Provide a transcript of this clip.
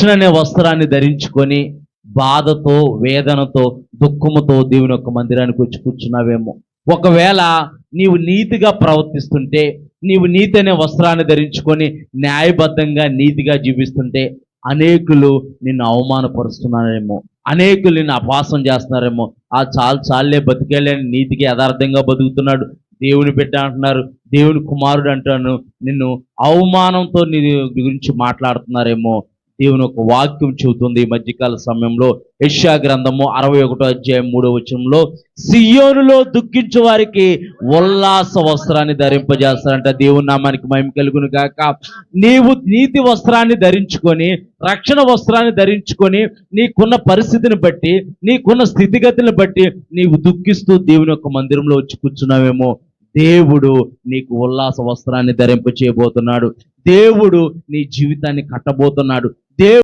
రక్షణ అనే వస్త్రాన్ని ధరించుకొని బాధతో, వేదనతో, దుఃఖముతో దేవుని యొక్క మందిరానికి వచ్చి కూర్చున్నావేమో. ఒకవేళ నీవు నీతిగా ప్రవర్తిస్తుంటే, నీవు నీతి అనే వస్త్రాన్ని ధరించుకొని న్యాయబద్ధంగా నీతిగా జీవిస్తుంటే అనేకులు నిన్ను అవమానపరుస్తున్నారేమో, అనేకులు నిన్ను అపహాసం చేస్తున్నారేమో. ఆ చాలే బతికేళ్ళని నీతికి యథార్థంగా బతుకుతున్నాడు, దేవుని బిడ్డ అంటున్నారు, దేవుని కుమారుడు అంటాను, నిన్ను అవమానంతో నీ గురించి మాట్లాడుతున్నారేమో. దేవుని ఒక వాక్యం చెబుతుంది ఈ మధ్యకాల సమయంలో యెషయా గ్రంథము 61:3 సియోనులో దుఃఖించు వారికి ఉల్లాస వస్త్రాన్ని ధరింపజేస్తారంట. దేవుని నామానికి మహిమ కలుగును గాక. నీవు నీతి వస్త్రాన్ని ధరించుకొని, రక్షణ వస్త్రాన్ని ధరించుకొని, నీకున్న పరిస్థితిని బట్టి, నీకున్న స్థితిగతిని బట్టి నీవు దుఃఖిస్తూ దేవుని యొక్క మందిరంలో వచ్చి కూర్చున్నావేమో. దేవుడు నీకు ఉల్లాస వస్త్రాన్ని ధరింప చేయబోతున్నాడు. దేవుడు నీ జీవితాన్ని కట్టబోతున్నాడు. దేవుడు